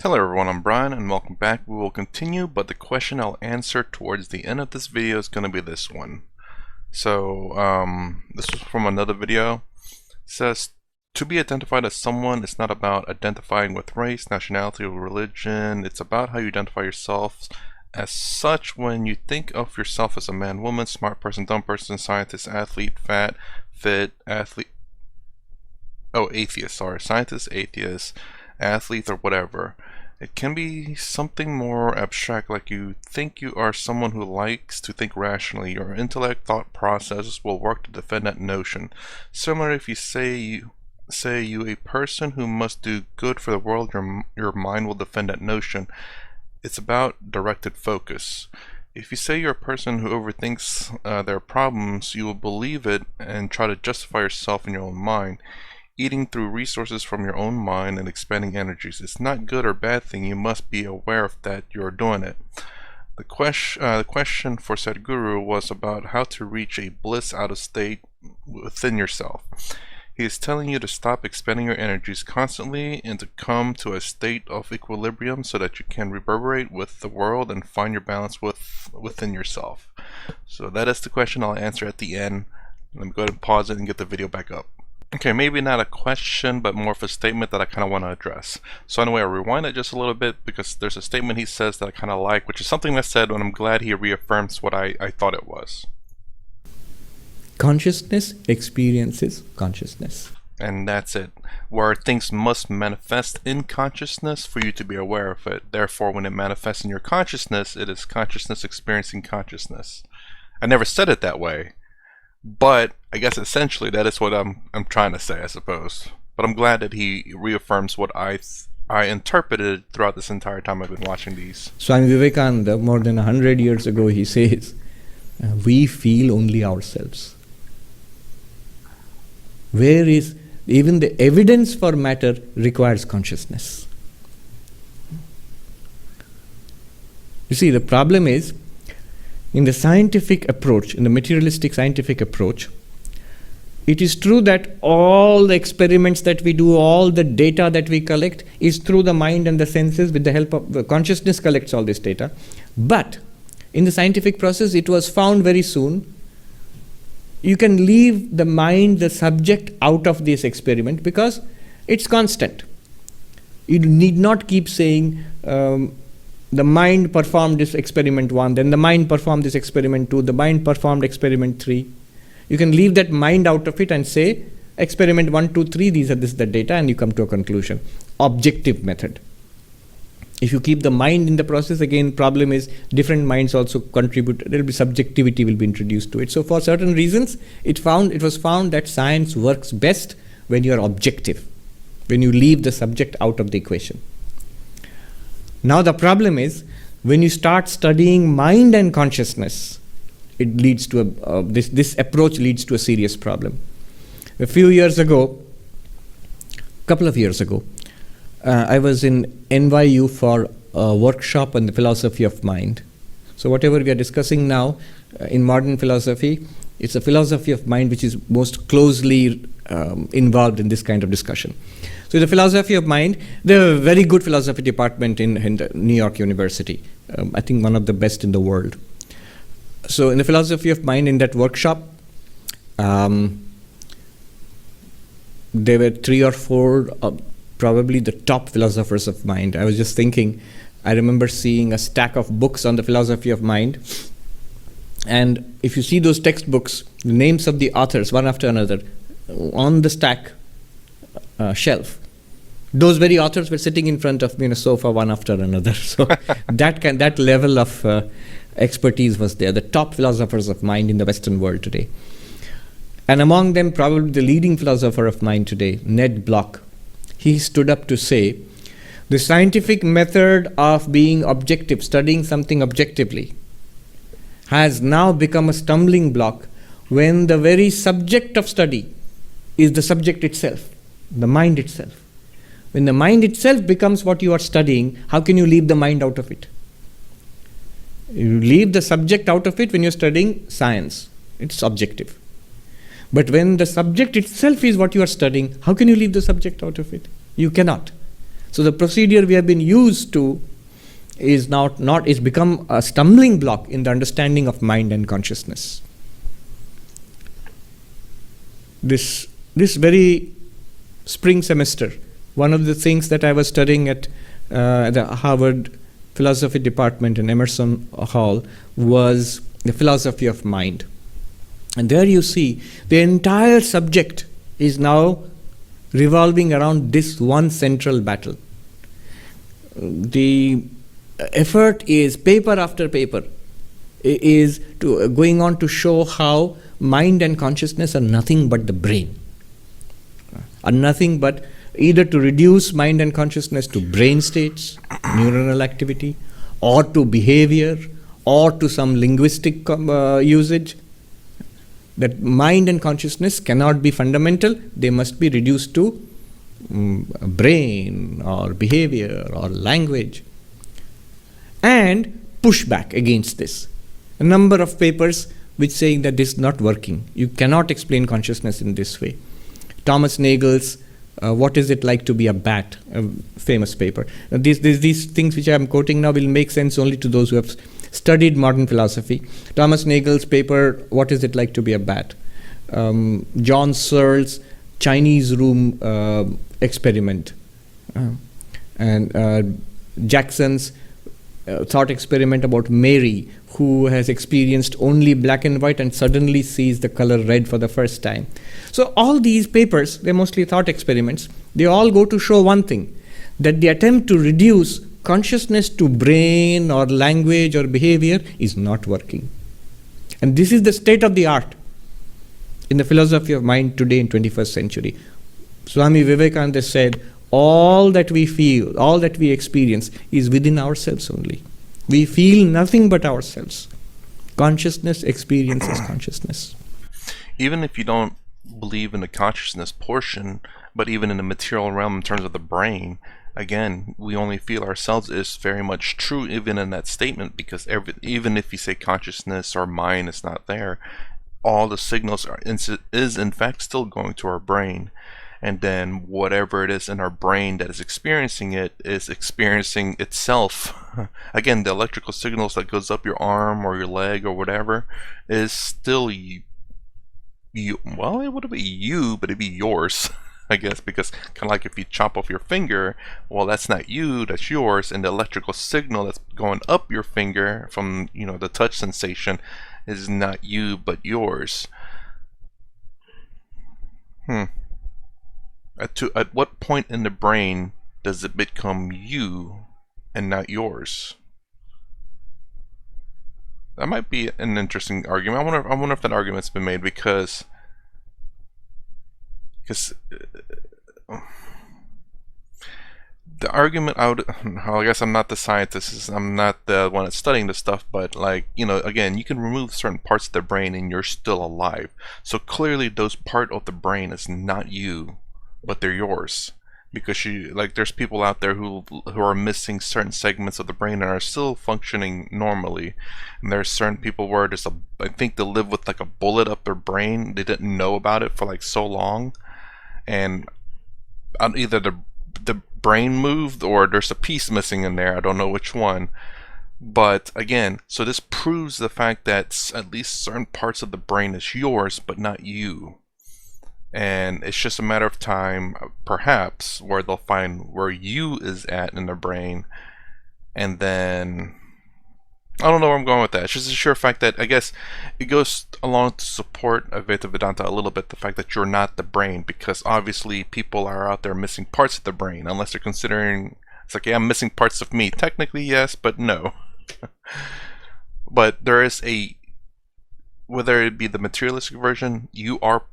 Hello everyone, I'm Brian and welcome back. We will continue, but the question I'll answer towards the end of this video is going to be this one. So, this was from another video. It says, to be identified as someone is not about identifying with race, nationality, or religion. It's about how you identify yourself as such when you think of yourself as a man, woman, smart person, dumb person, scientist, athlete, fat, fit, scientist, atheist, athlete, or whatever. It can be something more abstract, like you think you are someone who likes to think rationally. Your intellect, thought processes will work to defend that notion. Similar, if you say you a person who must do good for the world, your mind will defend that notion. It's about directed focus. If you say you're a person who overthinks their problems, you will believe it and try to justify yourself in your own mind. Eating through resources from your own mind and expanding energies. It's not good or bad thing. You must be aware of that you're doing it. The question for Sadhguru was about how to reach a bliss out of state within yourself. He is telling you to stop expending your energies constantly and to come to a state of equilibrium so that you can reverberate with the world and find your balance within yourself. So that is the question I'll answer at the end. Let me go ahead and pause it and get the video back up. Okay, maybe not a question, but more of a statement that I kind of want to address. So anyway, I'll rewind it just a little bit because there's a statement he says that I kind of like, which is something I said, and I'm glad he reaffirms what I thought it was. Consciousness experiences consciousness. And that's it. Where things must manifest in consciousness for you to be aware of it. Therefore, when it manifests in your consciousness, it is consciousness experiencing consciousness. I never said it that way. But I guess essentially that is what I'm trying to say, I suppose. But I'm glad that he reaffirms what I interpreted throughout this entire time I've been watching these. Swami Vivekananda, more than 100 years ago, he says, we feel only ourselves. Where is even the evidence for matter requires consciousness. You see, the problem is, in the scientific approach, in the materialistic scientific approach, it is true that all the experiments that we do, all the data that we collect is through the mind and the senses with the help of the consciousness collects all this data. But in the scientific process, it was found very soon, you can leave the mind, the subject out of this experiment because it's constant. You need not keep saying, the mind performed this experiment 1, then the mind performed this experiment 2, the mind performed experiment 3. You can leave that mind out of it and say, experiment 1, 2, 3, this is the data, and you come to a conclusion. Objective method. If you keep the mind in the process, again, problem is different minds also contribute. There will be subjectivity will be introduced to it. So for certain reasons, it was found that science works best when you are objective, when you leave the subject out of the equation. Now the problem is, when you start studying mind and consciousness, it leads to this approach leads to a serious problem. A couple of years ago, I was in NYU for a workshop on the philosophy of mind. So whatever we are discussing now in modern philosophy, it's a philosophy of mind which is most closely involved in this kind of discussion. So the philosophy of mind, there are a very good philosophy department in the New York University. I think one of the best in the world. So in the philosophy of mind in that workshop, there were 3 or 4 probably the top philosophers of mind. I was just thinking, I remember seeing a stack of books on the philosophy of mind. And if you see those textbooks, the names of the authors, one after another, on the stack shelf, those very authors were sitting in front of me in a sofa one after another. So that level of expertise was there, the top philosophers of mind in the Western world today. And among them, probably the leading philosopher of mind today, Ned Block, he stood up to say, the scientific method of being objective, studying something objectively, has now become a stumbling block when the very subject of study is the subject itself, the mind itself. When the mind itself becomes what you are studying, how can you leave the mind out of it? You leave the subject out of it when you're studying science. It's objective. But when the subject itself is what you are studying, how can you leave the subject out of it? You cannot. So the procedure we have been used to is not is become a stumbling block in the understanding of mind and consciousness. This very spring semester, one of the things that I was studying at the Harvard Philosophy Department in Emerson Hall was the philosophy of mind. And there you see the entire subject is now revolving around this one central battle. The effort is paper after paper is going on to show how mind and consciousness are nothing but the brain, are nothing but either to reduce mind and consciousness to brain states, neuronal activity, or to behavior, or to some linguistic usage. That mind and consciousness cannot be fundamental, they must be reduced to brain or behavior or language. And push back against this. A number of papers which saying that this is not working. You cannot explain consciousness in this way. Thomas Nagel's What is it like to be a bat? A famous paper. These things which I am quoting now will make sense only to those who have studied modern philosophy. Thomas Nagel's paper, What is it like to be a bat? John Searle's Chinese room experiment. And Jackson's thought experiment about Mary, who has experienced only black and white and suddenly sees the color red for the first time. So all these papers, they're mostly thought experiments, they all go to show one thing, that the attempt to reduce consciousness to brain or language or behavior is not working. And this is the state of the art in the philosophy of mind today in 21st century. Swami Vivekananda said, all that we feel, all that we experience is within ourselves only. We feel nothing but ourselves. Consciousness experiences consciousness. Even if you don't believe in the consciousness portion, but even in the material realm in terms of the brain, again, we only feel ourselves is very much true even in that statement, because even if you say consciousness or mind is not there, all the signals is in fact still going to our brain. And then whatever it is in our brain that is experiencing it is experiencing itself. Again, the electrical signals that goes up your arm or your leg or whatever is still you. Well, it wouldn't be you, but it'd be yours, I guess, because kind of like if you chop off your finger, well, that's not you, that's yours, and the electrical signal that's going up your finger from, the touch sensation is not you, but yours. At what point in the brain does it become you and not yours? That might be an interesting argument. I wonder if that argument's been made because the argument I guess I'm not the scientist, I'm not the one that's studying this stuff, but again, you can remove certain parts of the brain and you're still alive. So clearly those part of the brain is not you, but they're yours, because there's people out there who are missing certain segments of the brain and are still functioning normally, and there's certain people where I think they live with like a bullet up their brain. They didn't know about it for like so long, and either the brain moved or there's a piece missing in there. I don't know which one. But again, so this proves the fact that at least certain parts of the brain is yours but not you. And it's just a matter of time, perhaps, where they'll find where you is at in the brain. And then, I don't know where I'm going with that. It's just a sure fact that, I guess, it goes along to support Advaita Vedanta a little bit, the fact that you're not the brain. Because obviously people are out there missing parts of the brain, unless they're considering, it's like, yeah, I'm missing parts of me. Technically, yes, but no. But there is whether it be the materialistic version, you are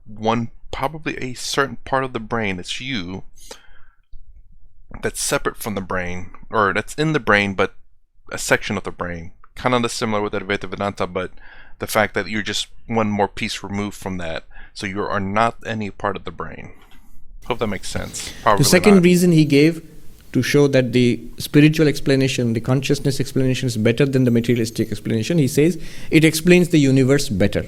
probably a certain part of the brain, it's you, that's separate from the brain, or that's in the brain, but a section of the brain. Kind of similar with Advaita Vedanta, but the fact that you're just one more piece removed from that. So you are not any part of the brain. Hope that makes sense. Probably the second not. reason he gave to show that the spiritual explanation, the consciousness explanation is better than the materialistic explanation, he says it explains the universe better.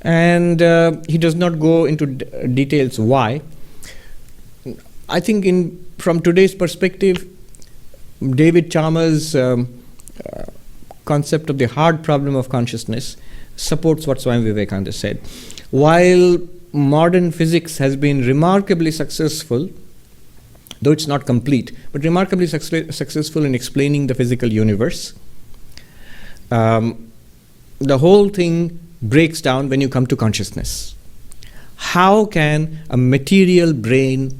And he does not go into details why. I think in from today's perspective, David Chalmers' concept of the hard problem of consciousness supports what Swami Vivekananda said. While modern physics has been remarkably successful, though it's not complete, but remarkably successful in explaining the physical universe, the whole thing breaks down when you come to consciousness. How can a material brain,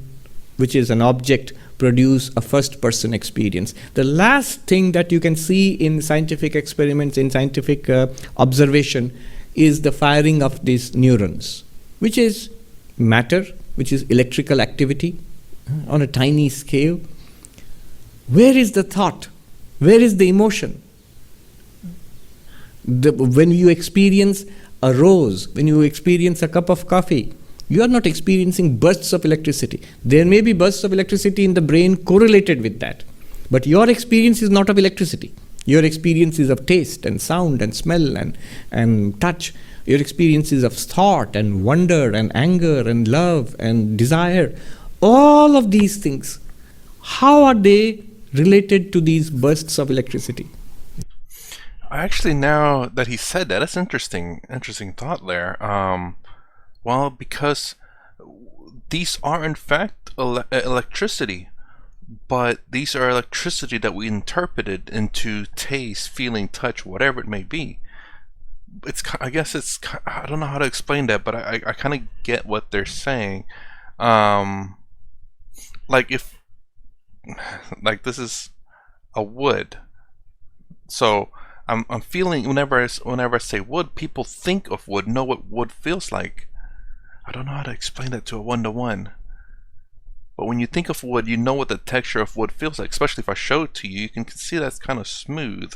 which is an object, produce a first-person experience? The last thing that you can see in scientific experiments, in scientific observation, is the firing of these neurons, which is matter, which is electrical activity on a tiny scale. Where is the thought? Where is the emotion? When you experience a rose, when you experience a cup of coffee, you are not experiencing bursts of electricity. There may be bursts of electricity in the brain correlated with that, but your experience is not of electricity. Your experience is of taste and sound and smell and touch. Your experience is of thought and wonder and anger and love and desire. All of these things, how are they related to these bursts of electricity? Actually, now that he said that, that's interesting thought there. Well, because these are in fact electricity, but these are electricity that we interpreted into taste, feeling, touch, whatever it may be. I don't know how to explain that, but I kind of get what they're saying. Like this is a wood, so I'm feeling whenever I say wood, people think of wood, know what wood feels like. I don't know how to explain that to a one-to-one. But when you think of wood, you know what the texture of wood feels like. Especially if I show it to you, you can see that's kind of smooth.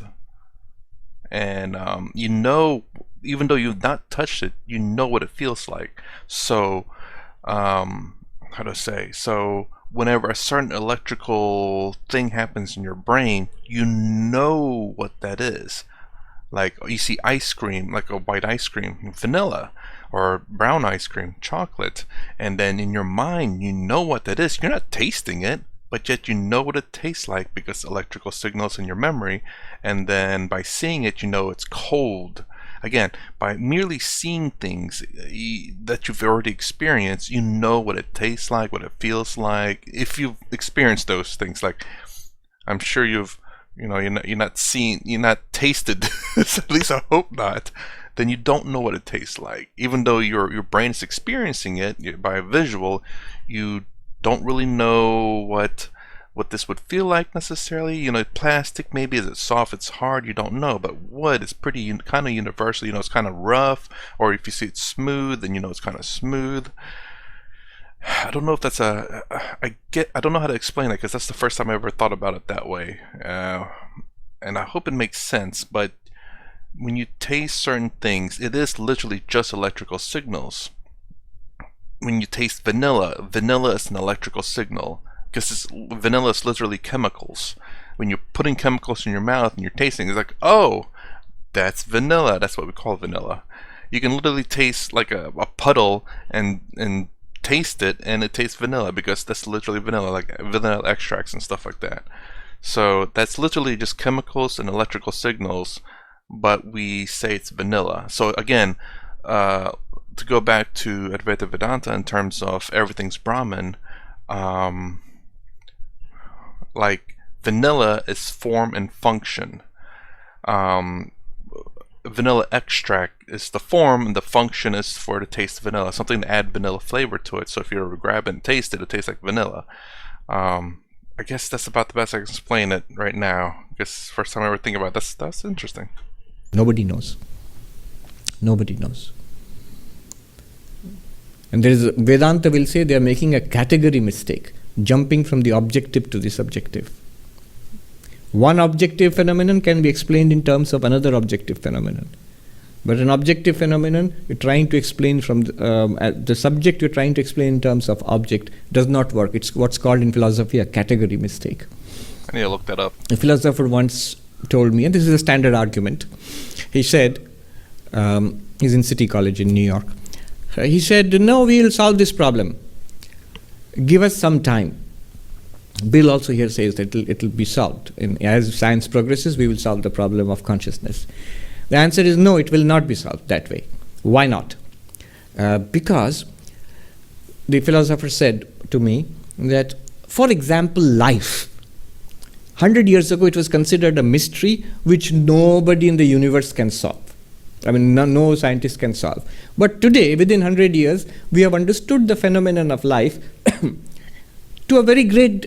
And you know, even though you've not touched it, you know what it feels like. So, how to say? So, whenever a certain electrical thing happens in your brain, you know what that is. Like you see ice cream, like a white ice cream, vanilla, or brown ice cream, chocolate, and then in your mind you know what that is. You're not tasting it, but yet you know what it tastes like because electrical signals in your memory, and then by seeing it you know it's cold. Again, by merely seeing things that you've already experienced, you know what it tastes like, what it feels like. If you've experienced those things, like I'm sure you've, you're not tasted, at least I hope not, then you don't know what it tastes like. Even though your brain is experiencing it by a visual, you don't really know what this would feel like necessarily. Plastic, maybe, is it soft, it's hard, you don't know. But wood is pretty kind of universal. It's kind of rough, or if you see it's smooth, then it's kind of smooth. I don't know if that's I don't know how to explain it, because that's the first time I ever thought about it that way, and I hope it makes sense. But when you taste certain things, it is literally just electrical signals. When you taste vanilla is an electrical signal, because vanilla is literally chemicals. When you're putting chemicals in your mouth and you're tasting, it's like, oh, that's vanilla. That's what we call vanilla. You can literally taste like a puddle and taste it, and it tastes vanilla, because that's literally vanilla, like vanilla extracts and stuff like that. So that's literally just chemicals and electrical signals, but we say it's vanilla. So again, to go back to Advaita Vedanta in terms of everything's Brahman, like vanilla is form and function. Vanilla extract is the form, and the function is for to taste vanilla, something to add vanilla flavor to it. So if you were to grab it and taste it, it tastes like vanilla. I guess that's about the best I can explain it right now. I guess first time I ever think about it. That's interesting. Nobody knows. Nobody knows. And there is Vedanta will say they are making a category mistake, jumping from the objective to the subjective. One objective phenomenon can be explained in terms of another objective phenomenon. But an objective phenomenon, you're trying to explain from the subject, you're trying to explain in terms of object, does not work. It's what's called in philosophy a category mistake. I need to look that up. A philosopher once told me, and this is a standard argument, he said, he's in City College in New York, he said, no, we'll solve this problem. Give us some time. Bill also here says that it'll be solved. And as science progresses, we will solve the problem of consciousness. The answer is no, it will not be solved that way. Why not? Because the philosopher said to me that, for example, life. 100 years ago, it was considered a mystery which nobody in the universe can solve. I mean, no scientist can solve. But today, within 100 years, we have understood the phenomenon of life to a very great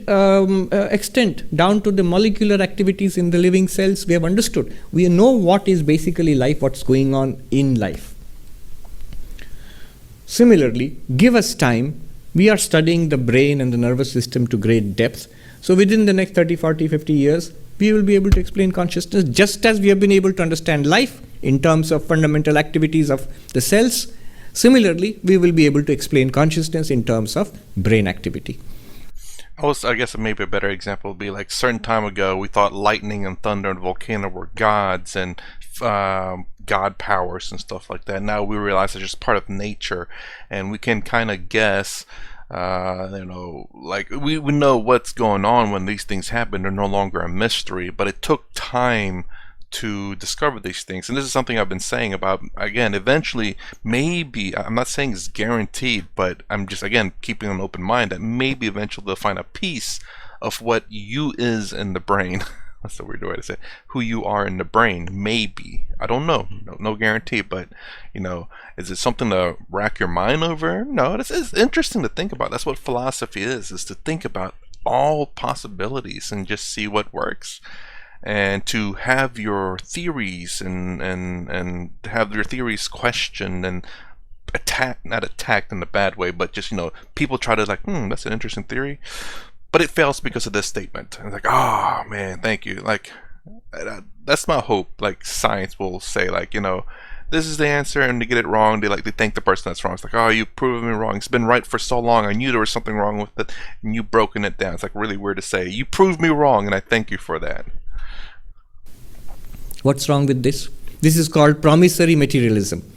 extent, down to the molecular activities in the living cells. We have understood. We know what is basically life, what's going on in life. Similarly, give us time. We are studying the brain and the nervous system to great depth. So within the next 30, 40, 50 years, we will be able to explain consciousness just as we have been able to understand life in terms of fundamental activities of the cells. Similarly, we will be able to explain consciousness in terms of brain activity. I guess maybe a better example would be like certain time ago we thought lightning and thunder and volcano were gods and god powers and stuff like that. Now we realize it's just part of nature, and we can kind of guess, like we know what's going on when these things happen. They're no longer a mystery, but it took time to discover these things. And this is something I've been saying about, again, eventually, maybe, I'm not saying it's guaranteed, but I'm just, again, keeping an open mind that maybe eventually they'll find a piece of what you is in the brain. That's a weird way to say it. Who you are in the brain, maybe. I don't know. No guarantee, but, is it something to rack your mind over? No, it's interesting to think about. That's what philosophy is to think about all possibilities and just see what works. And to have your theories and have your theories questioned and not attacked in a bad way, but just, people try to that's an interesting theory, but it fails because of this statement. And it's like, oh man, thank you. Like, that's my hope. Like, science will say, this is the answer, and they get it wrong. They thank the person that's wrong. It's like, oh, you've proven me wrong. It's been right for so long. I knew there was something wrong with it, and you've broken it down. It's like really weird to say. You proved me wrong, and I thank you for that. What's wrong with this? This is called promissory materialism.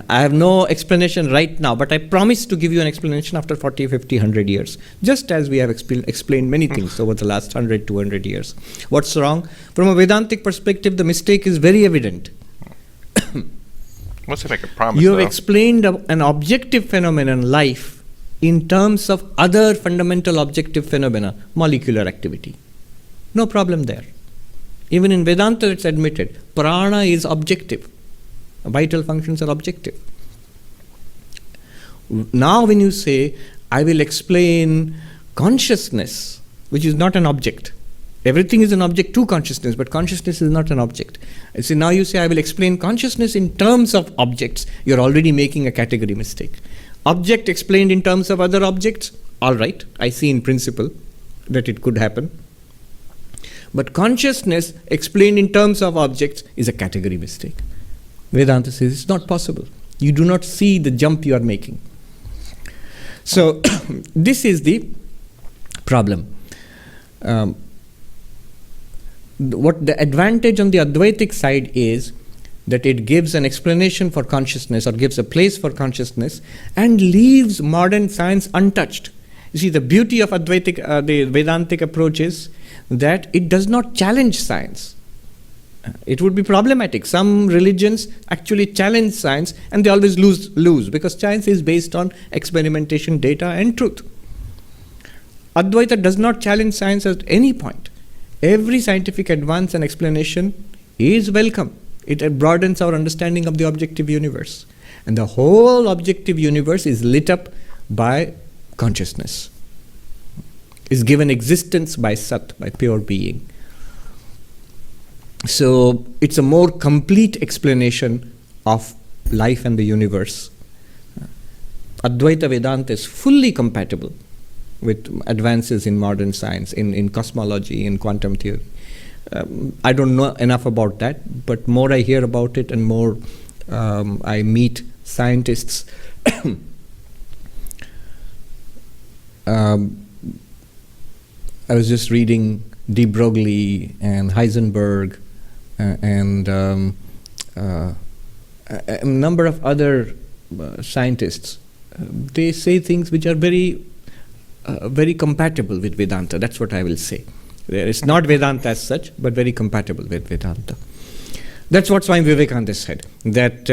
I have no explanation right now, but I promise to give you an explanation after 40, 50, 100 years, just as we have explained many things over the last 100, 200 years. What's wrong? From a Vedantic perspective, the mistake is very evident. What's it make a promise? You have explained an objective phenomenon, life, in terms of other fundamental objective phenomena, molecular activity. No problem there. Even in Vedanta, it's admitted, prana is objective. Vital functions are objective. Now when you say, I will explain consciousness, which is not an object. Everything is an object to consciousness, but consciousness is not an object. So now you say, I will explain consciousness in terms of objects. You're already making a category mistake. Object explained in terms of other objects, all right, I see in principle that it could happen. But consciousness explained in terms of objects is a category mistake. Vedanta says it's not possible. You do not see the jump you are making. So this is the problem. What the advantage on the Advaitic side is that it gives an explanation for consciousness or gives a place for consciousness and leaves modern science untouched. You see, the beauty of Advaitic, the Vedantic approach is that it does not challenge science. It would be problematic. Some religions actually challenge science and they always lose because science is based on experimentation, data and truth. Advaita does not challenge science at any point. Every scientific advance and explanation is welcome. It broadens our understanding of the objective universe. And the whole objective universe is lit up by consciousness. Is given existence by Sat, by pure being. So it's a more complete explanation of life and the universe. Advaita Vedanta is fully compatible with advances in modern science, in cosmology, in quantum theory. I don't know enough about that, but more I hear about it and more I meet scientists. I was just reading de Broglie and Heisenberg and a number of other scientists. They say things which are very very compatible with Vedanta. That's what I will say. It's not Vedanta as such, but very compatible with Vedanta. That's what Swami Vivekananda said, that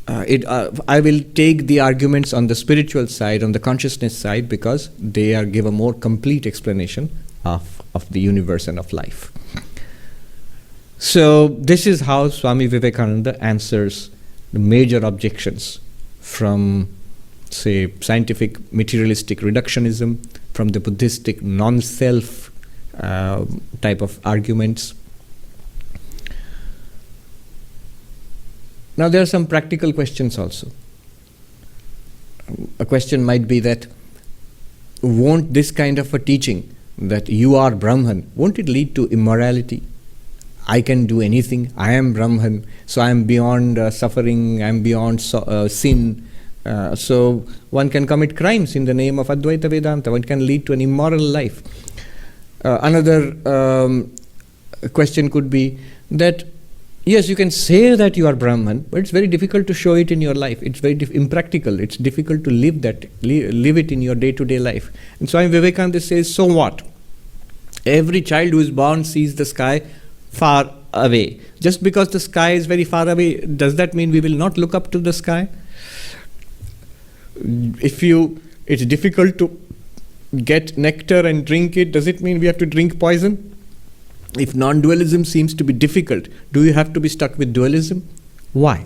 I will take the arguments on the spiritual side, on the consciousness side, because they give a more complete explanation of the universe and of life. So this is how Swami Vivekananda answers the major objections from, say, scientific materialistic reductionism, from the Buddhistic non-self type of arguments. Now there are some practical questions also. A question might be that, won't this kind of a teaching, that you are Brahman, won't it lead to immorality? I can do anything, I am Brahman, so I am beyond suffering, I am beyond sin. So one can commit crimes in the name of Advaita Vedanta, one can lead to an immoral life. Another question could be that, yes, you can say that you are Brahman, but it's very difficult to show it in your life. It's very impractical. It's difficult to live it in your day-to-day life. And Swami Vivekananda says, so what? Every child who is born sees the sky far away. Just because the sky is very far away, does that mean we will not look up to the sky? It's difficult to get nectar and drink it, does it mean we have to drink poison? If non-dualism seems to be difficult, do you have to be stuck with dualism? Why?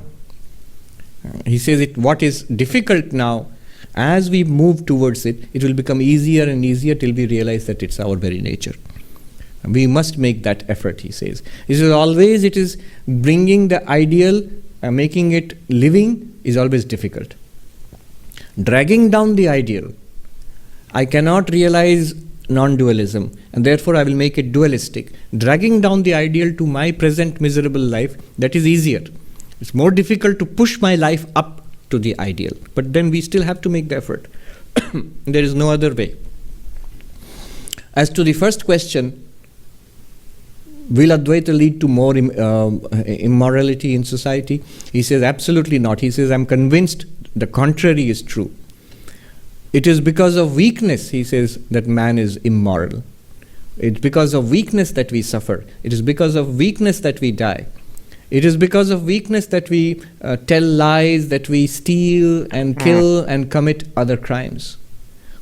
He says what is difficult now, as we move towards it, it will become easier and easier till we realize that it's our very nature. We must make that effort, he says. He says always it is bringing the ideal, making it living is always difficult. Dragging down the ideal, I cannot realize non-dualism, and therefore I will make it dualistic. Dragging down the ideal to my present miserable life, that is easier. It's more difficult to push my life up to the ideal, but then we still have to make the effort. There is no other way. As to the first question, will Advaita lead to more immorality in society? He says absolutely not. He says, I'm convinced the contrary is true. It is because of weakness, he says, that man is immoral. It's because of weakness that we suffer. It is because of weakness that we die. It is because of weakness that we tell lies, that we steal and kill and commit other crimes.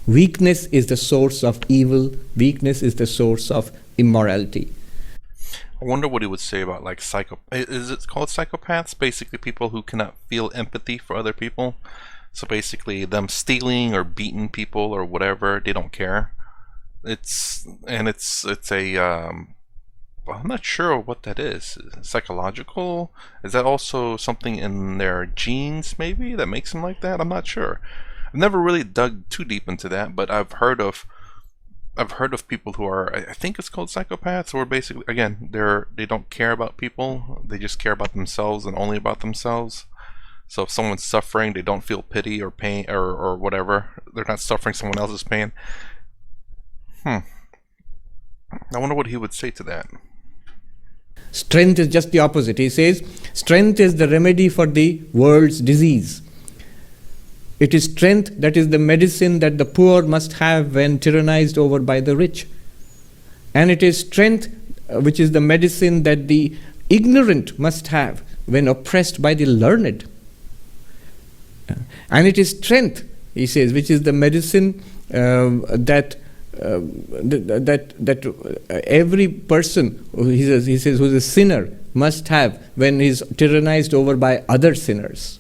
Weakness is the source of evil. Weakness is the source of immorality. I wonder what he would say about, like, is it called psychopaths? Basically people who cannot feel empathy for other people. So basically them stealing or beating people or whatever, they don't care. It's I'm not sure what that is. Psychological? Is that also something in their genes maybe that makes them like that? I'm not sure. I've never really dug too deep into that, but I've heard of people who are, I think it's called psychopaths, or basically, again, they don't care about people, they just care about themselves and only about themselves. So if someone's suffering, they don't feel pity or pain or whatever. They're not suffering someone else's pain. I wonder what he would say to that. Strength is just the opposite. He says, strength is the remedy for the world's disease. It is strength that is the medicine that the poor must have when tyrannized over by the rich. And it is strength which is the medicine that the ignorant must have when oppressed by the learned. And it is strength, he says, which is the medicine that every person, he says, who is a sinner must have when he is tyrannized over by other sinners.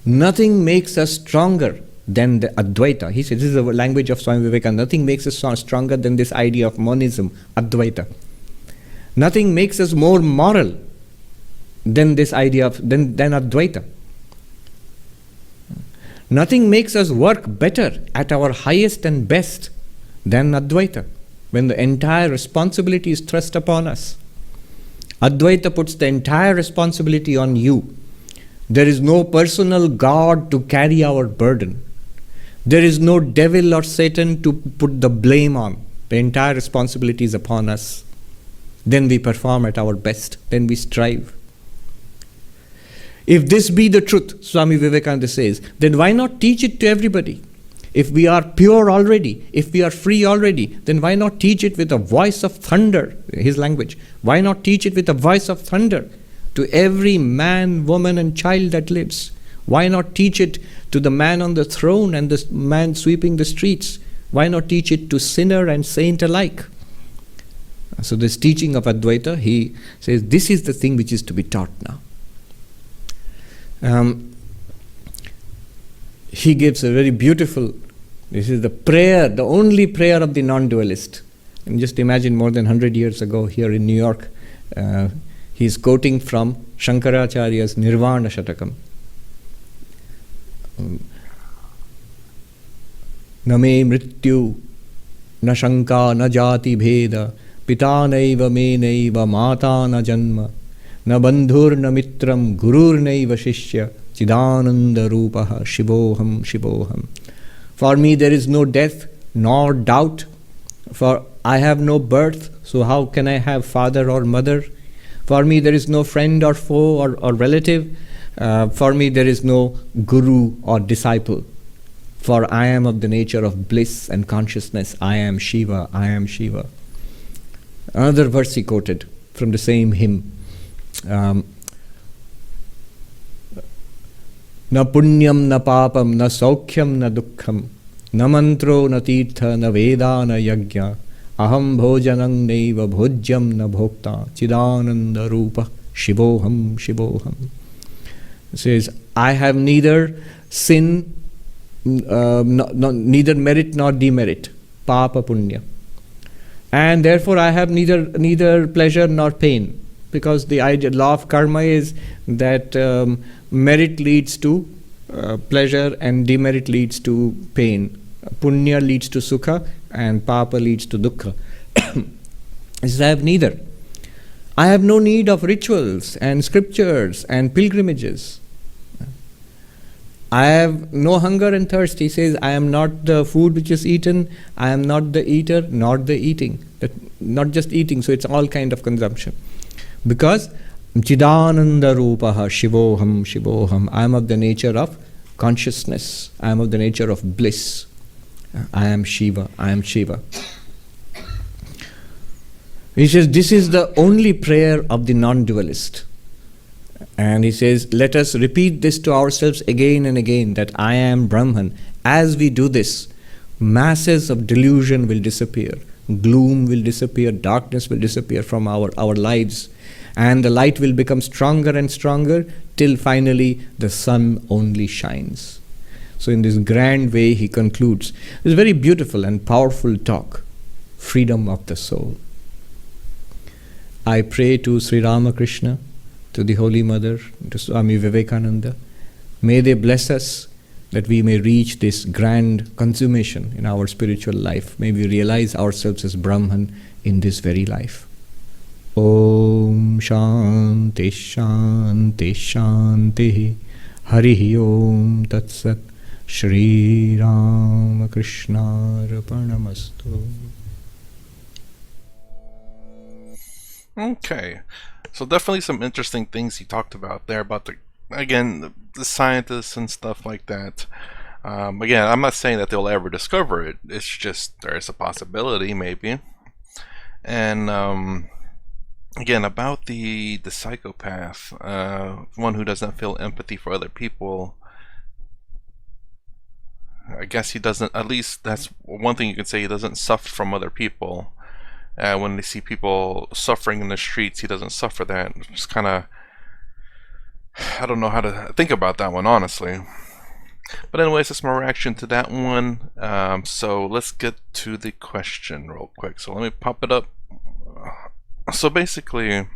Nothing makes us stronger than the Advaita. He says, this is the language of Swami Vivekananda. Nothing makes us stronger than this idea of monism, Advaita. Nothing makes us more moral than this idea of than Advaita. Nothing makes us work better at our highest and best than Advaita, when the entire responsibility is thrust upon us. Advaita puts the entire responsibility on you. There is no personal God to carry our burden. There is no devil or Satan to put the blame on. The entire responsibility is upon us. Then we perform at our best. Then we strive. If this be the truth, Swami Vivekananda says, then why not teach it to everybody? If we are pure already, if we are free already, then why not teach it with a voice of thunder, his language? Why not teach it with a voice of thunder to every man, woman, and child that lives? Why not teach it to the man on the throne and the man sweeping the streets? Why not teach it to sinner and saint alike? So this teaching of Advaita, he says, this is the thing which is to be taught now. He gives a very beautiful, this is the prayer, the only prayer of the non-dualist. And just imagine more than 100 years ago here in New York, he's quoting from Shankaracharya's Nirvana Shatakam. Na me mrityu, na shanka, na jati bheda, pita naiva me naiva, mata na janma, na bandhur na mitram, gurur naiva shishya, chidananda rupaha, shivoham, shivoham. For me there is no death nor doubt, for I have no birth, so how can I have father or mother? For me there is no friend or foe or relative. For me there is no guru or disciple. For I am of the nature of bliss and consciousness. I am Shiva, I am Shiva. Another verse he quoted from the same hymn. Na punyam na papam na saukhyam na dukkham na mantro na tirtha na veda na yajna aham bhojanam naiva bhojyam na bhokta chidananda rupa shivoham shivoham. It says, I have neither sin, neither merit nor demerit, papa punya, and therefore I have neither pleasure nor pain, because the law of karma is that merit leads to pleasure and demerit leads to pain. Punya leads to sukha and papa leads to dukkha. He says, I have neither. I have no need of rituals and scriptures and pilgrimages. I have no hunger and thirst. He says, I am not the food which is eaten, I am not the eater, nor the eating. Not just eating, so it's all kind of consumption. Because Chidananda Rupaha Shivoham Shivoham, I am of the nature of consciousness, I am of the nature of bliss. I am Shiva, I am Shiva. He says, this is the only prayer of the non-dualist. And he says, let us repeat this to ourselves again and again, that I am Brahman. As we do this, masses of delusion will disappear, gloom will disappear, darkness will disappear from our lives, and the light will become stronger and stronger till finally the sun only shines. So in this grand way he concludes this very beautiful and powerful talk, freedom of the soul. I pray to Sri Ramakrishna, to the Holy Mother, to Swami Vivekananda. May they bless us that we may reach this grand consummation in our spiritual life. May we realize ourselves as Brahman in this very life. Om Shanti Shanti Shanti Harihi Om Tat Sat Shri Ramakrishna Arpanamastu. Okay, so definitely some interesting things he talked about there about the scientists and stuff like that. Again, I'm not saying that they'll ever discover it. It's just there's a possibility, maybe. And again, about the psychopath, one who doesn't feel empathy for other people. I guess he doesn't. At least that's one thing you can say. He doesn't suffer from other people. When they see people suffering in the streets, he doesn't suffer that. Just kind of, I don't know how to think about that one, honestly. But anyways, that's my reaction to that one. So let's get to the question real quick. So let me pop it up. So basically,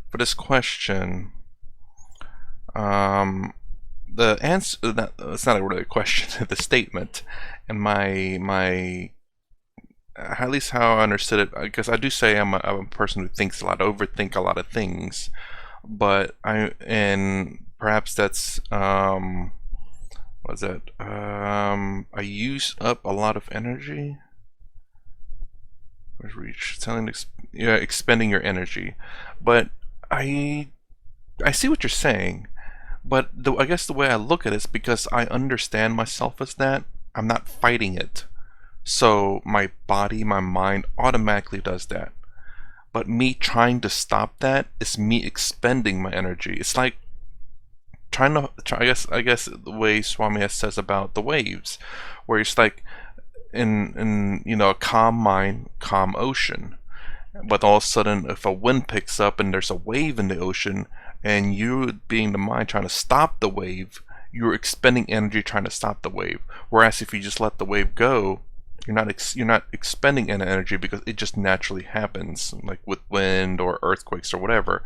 for this question, the answer, it's not really a question, the statement, and my at least how I understood it, because I do say I'm a person who thinks a lot, overthink a lot of things, but and perhaps that's what's that? I use up a lot of energy. Where's reach? Expending your energy, but I see what you're saying, but I guess the way I look at it is because I understand myself as that. I'm not fighting it. So my body, my mind automatically does that. But me trying to stop that is me expending my energy. It's like I guess the way Swami says about the waves, where it's like in a calm mind, calm ocean. But all of a sudden, if a wind picks up and there's a wave in the ocean, and you being the mind trying to stop the wave, you're expending energy trying to stop the wave. Whereas if you just let the wave go, you're not expending any energy because it just naturally happens, like with wind or earthquakes or whatever.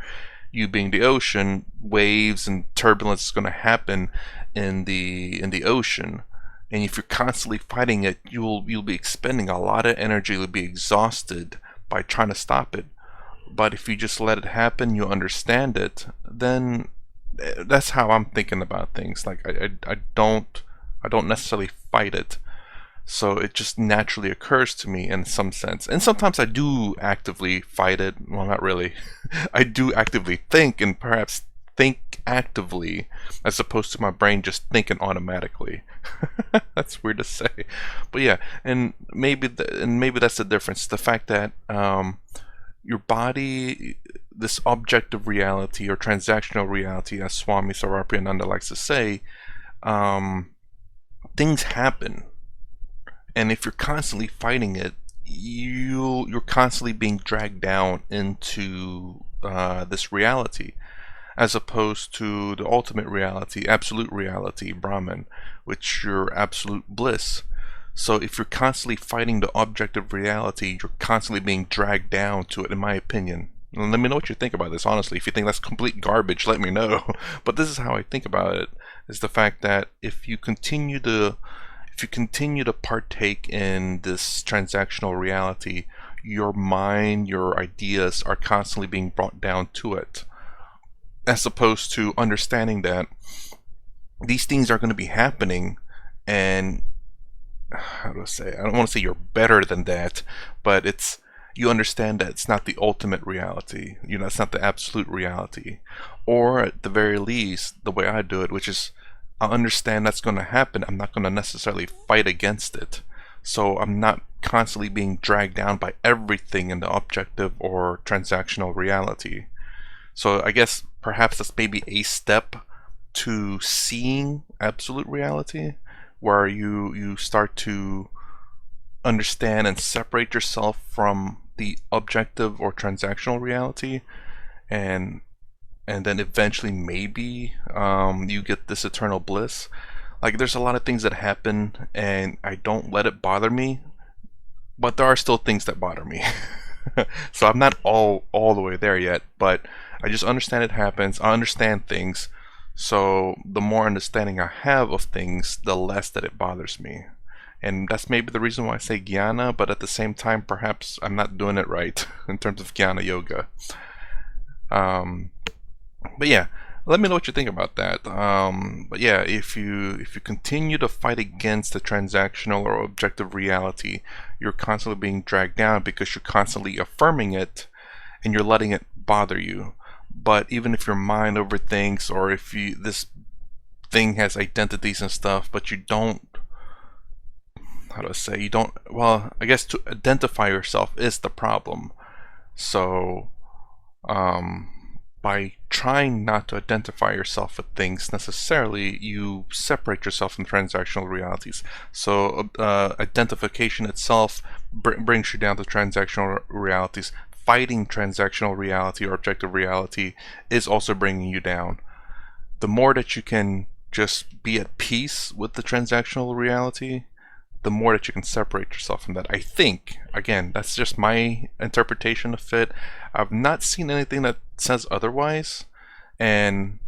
You being the ocean, waves and turbulence is going to happen in the ocean, and if you're constantly fighting it, you'll be expending a lot of energy. You'll be exhausted by trying to stop it. But if you just let it happen, you understand it, then that's how I'm thinking about things. Like I don't necessarily fight it. So it just naturally occurs to me in some sense. And sometimes I do actively fight it. Well, not really. I do actively think, and perhaps think actively, as opposed to my brain just thinking automatically. That's weird to say. But yeah, and maybe that's the difference. The fact that your body, this objective reality or transactional reality, as Swami Sararpiananda likes to say, things happen. And if you're constantly fighting it, you're constantly being dragged down into this reality, as opposed to the ultimate reality, absolute reality, Brahman, which you're absolute bliss. So if you're constantly fighting the objective reality, you're constantly being dragged down to it, in my opinion. And let me know what you think about this, honestly. If you think that's complete garbage, let me know. But this is how I think about it, is the fact that if you continue to partake in this transactional reality, your mind, your ideas are constantly being brought down to it, as opposed to understanding that these things are going to be happening, and how do I say? I don't want to say you're better than that, but you understand that it's not the ultimate reality. It's not the absolute reality, or at the very least, the way I do it, which is, I understand that's going to happen. I'm not going to necessarily fight against it. So I'm not constantly being dragged down by everything in the objective or transactional reality. So I guess perhaps that's maybe a step to seeing absolute reality, where you start to understand and separate yourself from the objective or transactional reality, and then eventually maybe you get this eternal bliss. Like, there's a lot of things that happen and I don't let it bother me, but there are still things that bother me. So I'm not all the way there yet, but I just understand it happens. I understand things, so the more understanding I have of things, the less that it bothers me. And that's maybe the reason why I say jnana, but at the same time, perhaps I'm not doing it right in terms of jnana yoga. But yeah, let me know what you think about that. But yeah, if you continue to fight against the transactional or objective reality, you're constantly being dragged down because you're constantly affirming it and you're letting it bother you. But even if your mind overthinks, or if this thing has identities and stuff, but you don't, how do I say, you don't, well, I guess to identify yourself is the problem. So by trying not to identify yourself with things necessarily, you separate yourself from transactional realities. So identification itself brings you down to transactional realities. Fighting transactional reality or objective reality is also bringing you down. The more that you can just be at peace with the transactional reality, the more that you can separate yourself from that. I think, again, that's just my interpretation of it. I've not seen anything that says otherwise, and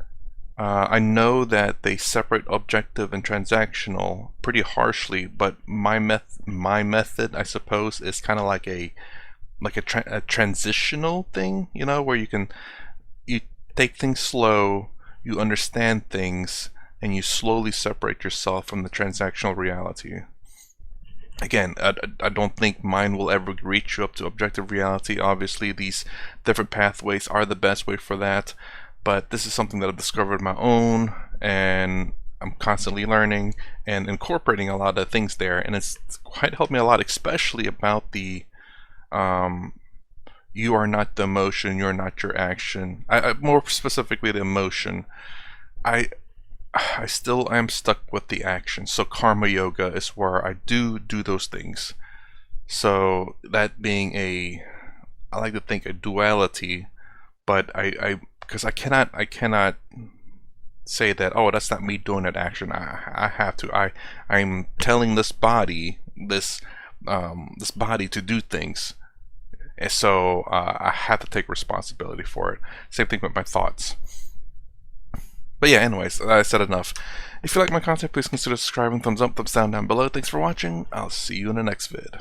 I know that they separate objective and transactional pretty harshly, but my method, I suppose, is kind of like a transitional thing, where you take things slow, you understand things, and you slowly separate yourself from the transactional reality. Again, I don't think mine will ever reach you up to objective reality. Obviously, these different pathways are the best way for that, but this is something that I've discovered on my own, and I'm constantly learning and incorporating a lot of things there, and it's quite helped me a lot, especially about the you are not the emotion, you're not your action. More specifically, the emotion. I I still am stuck with the action. So karma yoga is where I do those things. So that being I like to think a duality, but because I cannot say that, oh, that's not me doing that action. I have to. I'm telling this body this body to do things, and so I have to take responsibility for it. Same thing with my thoughts. But yeah, anyways, I said enough. If you like my content, please consider subscribing, thumbs up, thumbs down below. Thanks for watching. I'll see you in the next vid.